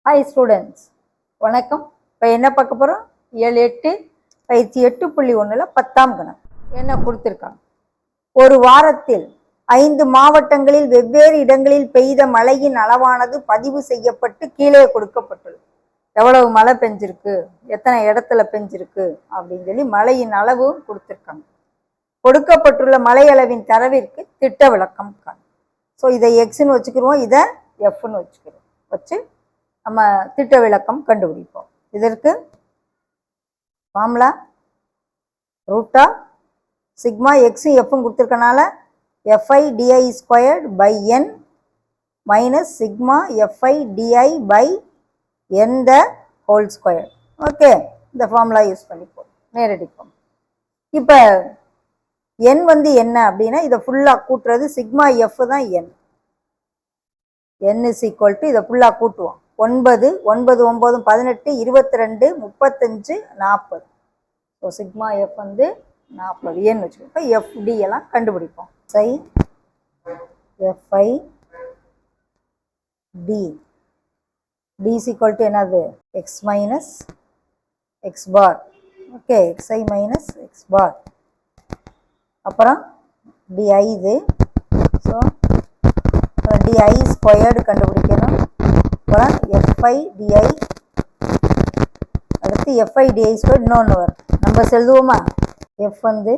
Hi students, வணக்கம். இப்போ என்ன பார்க்க போகிறோம்? 7-8 பயிற்சி 8.1 10ஆம் கணக்கு என்ன கொடுத்துருக்காங்க. ஒரு வாரத்தில் 5 மாவட்டங்களில் வெவ்வேறு இடங்களில் பெய்த மழையின் அளவானது பதிவு செய்யப்பட்டு கீழே கொடுக்கப்பட்டுள்ளது. எவ்வளவு மழை பெஞ்சிருக்கு, எத்தனை இடத்துல பெஞ்சிருக்கு அப்படின்னு சொல்லி மழையின் அளவும் கொடுத்துருக்காங்க. கொடுக்கப்பட்டுள்ள மழை அளவின் தரவிற்கு திட்ட விளக்கம் காணும். ஸோ இதை எக்ஸ்ன்னு வச்சுக்கிடுவோம், இதை எஃப்னு வச்சுக்கிறோம். வச்சு நம்ம திட்ட விளக்கம் கண்டுபிடிப்போம். இதற்கு ஃபார்முலா ரூட்டா சிக்மா எக்ஸும் எஃப்பும் கொடுத்துருக்கனால F I D I squared by N minus sigma F I D I by N the whole square. Okay, இந்த ஃபார்முலா யூஸ் பண்ணிப்போம், நேரடிப்போம். இப்போ என் வந்து என்ன அப்படின்னா இதை ஃபுல்லாக கூட்டுறது சிக்மா எஃப் தான் என். என் இஸ் ஈக்குவல் டு இதை ஃபுல்லாக கூட்டுவோம். 9 9 9 18 22 35 40. ஸோ சிக்மா எஃப் வந்து 40 ஏன்னு வச்சுக்கோங்க. இப்போ எஃப்டி எல்லாம் கண்டுபிடிப்போம். சை F I D D is equal to என்னது? X minus X bar. Okay, X I minus X bar. அப்புறம் டிஐ இது. ஸோ டிஐ ஸ்கொயர்டு கண்டுபிடிக்கணும். அப்புறம் எஃப்ஐ டிஐ, அடுத்து எஃப்ஐ டிஐ ஸ்கொயர் இன்னொன்று வரும். நம்ம எழுதுவோமா? எஃப் வந்து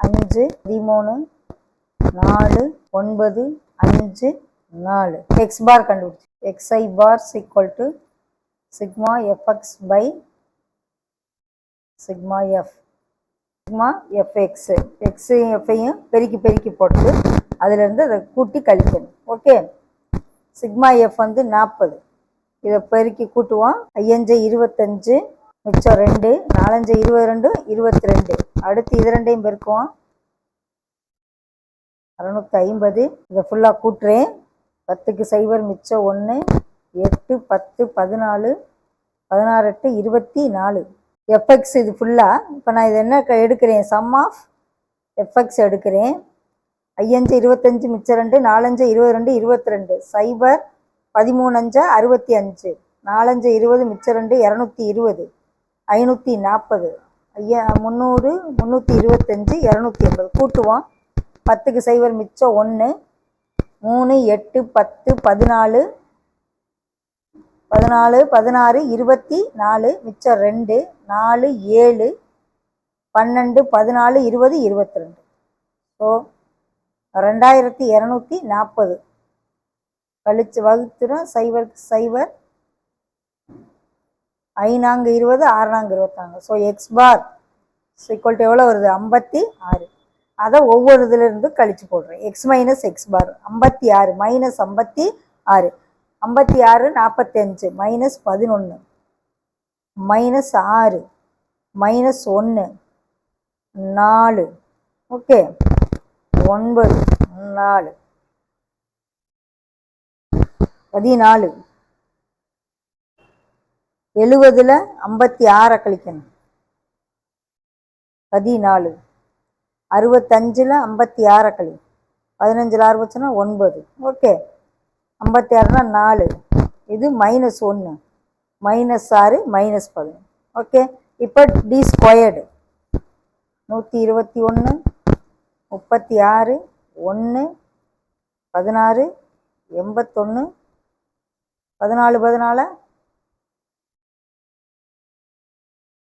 5 13 4 9 5 4. எக்ஸ் பார் கண்டுபிடிச்சு X I bar equal to sigma F X by sigma F. Sigma F X, எக்ஸையும் எஃப்ஐயும் பெருக்கி பெருக்கி போட்டு அதிலிருந்து அதை கூட்டி கழிக்கணும். ஓகே, சிக்மா எஃப் வந்து 40. இதை பெருக்கி கூட்டுவோம். 5 25 மிச்சம் 2 4 22 22. அடுத்து இது ரெண்டையும் பெருக்குவோம். 650. இதை ஃபுல்லாக கூட்டுறேன். 10க்கு 0 மிச்சம் 1 8 10 14 16 8 24. எஃப்எக்ஸ் இது ஃபுல்லாக. இப்போ நான் இது என்ன எடுக்கிறேன்? சம் ஆஃப் எஃப்எக்ஸ் எடுக்கிறேன். 5 25 மிச்சம் 2 4 22 22 0 13 65 4 20 மிச்சம் 2 220 540 300 325 280. கூட்டுவோம். 10க்கு 0 மிச்சம் 1 3 8 10 14 16 24 மிச்சம் 2 4 7 12 14 20 22. ஸோ 2240 கழிச்சு வகுத்துடும். 0 0 5 20 6 24. So X bar equal to எவ்வளோ வருது? 56. அதை ஒவ்வொரு இதுலேருந்து கழிச்சு போடுறேன். X minus X bar 56 minus 56 56 45 minus 11 minus 6 minus 1 4. Okay, 9 4 14. 70ல் 56 கழிக்கணும். 14. 65ல் 56 கழி. 15ல் 6 வச்சுன்னா 9. ஓகே, 56னா 4. இது மைனஸ் 1 மைனஸ் 6 மைனஸ் 11. ஓகே, இப்போ டி ஸ்கொயர்டு 121 36 1 16 81 14 14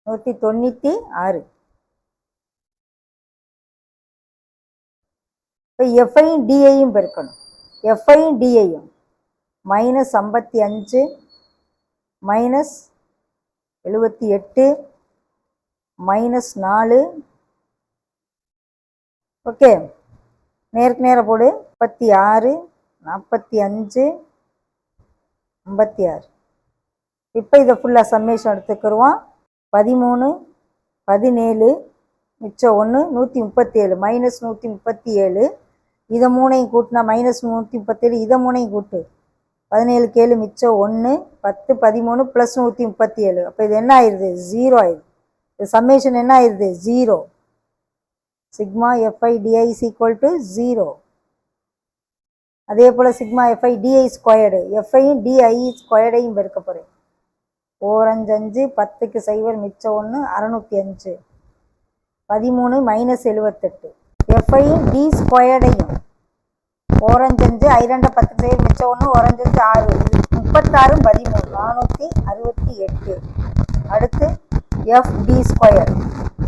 196. இப்போ எஃப்ஐயும் டிஐயும் பெருக்கணும். எஃப்ஐயும் டிஐயும் மைனஸ் 55 மைனஸ் 78 மைனஸ் 4. ஓகே, நேருக்கு நேர போடு. 36 45 56. இப்போ இதை ஃபுல்லாக சம்மேஷன் எடுத்துக்கிடுவோம். 13 17 மிச்சம் 1 137 மைனஸ் 137. இதை 3ஐயும் கூட்டினா மைனஸ் 137. இதை 3ஐயும் கூட்டு 17 7 மிச்சம் 1 10 13 ப்ளஸ் 137. அப்போ இது என்ன ஆயிடுது? 0 ஆயிடுது. இது சம்மேஷன் என்ன ஆயிடுது? 0. Sigma F I D I is equal to 0. அதே போல் சிக்மா எஃப்ஐ டிஐ ஸ்கொயர்டு, எஃப்ஐயும் டிஐ ஸ்கொயர்டையும் பெருக்க போகிறேன். 4 5 5 10க்கு 0 மிச்சம் 1 605 13 -78. எஃப்ஐயும் டி ஸ்கொயர்டையும் 4 5 5 I2 10க்கு 0 மிச்சம் 1 1 5 6 36 13 468. அடுத்து எஃப் டி ஸ்கொயர்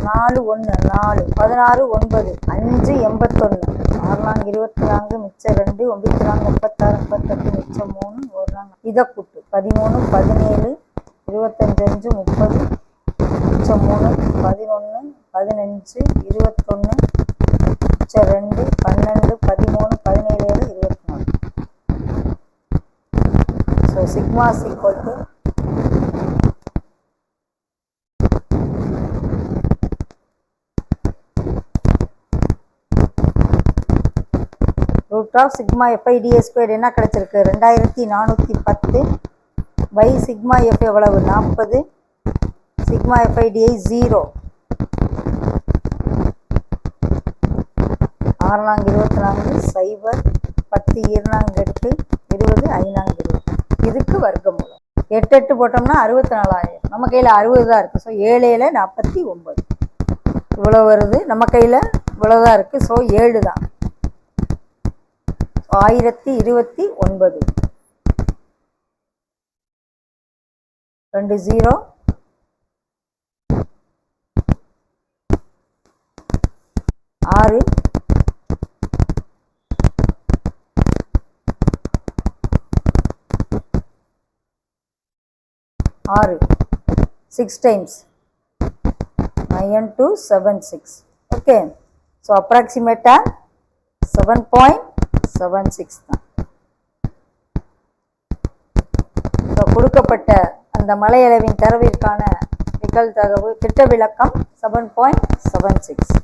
4 1 4 16 9 5 81 6 24 மிச்சம் 2 9 36 38 மிச்சம் 3 1 இதை கூட்டு 13 17 25 5 30 மிச்சம் 3 11 15 21 மிச்சம் 2 12 13 17 24. So sigma equal to root of sigma F I D A square என்ன கிடச்சிருக்கு? 2410 பை சிக்மா எஃப் எவ்வளவு? 40. Sigma F I D I 0. 6 24 0 10 2 8 20 5 20. இதுக்கு வர்க்கமூலம் 8 8 போட்டோம்னா 64000. நம்ம கையில் 60 தான் இருக்குது. ஸோ 7 7 49 இவ்வளோ வருது. நம்ம கையில் இவ்வளோதான் இருக்குது. ஸோ 7 தான். 1029 2 0 6 6 6 times 9276. Okay, so approximate 7.76 தான். ஸோ கொடுக்கப்பட்ட அந்த மலையளவின் தரவிற்கான நிகழ்தகவு திட்ட விளக்கம் 7.76.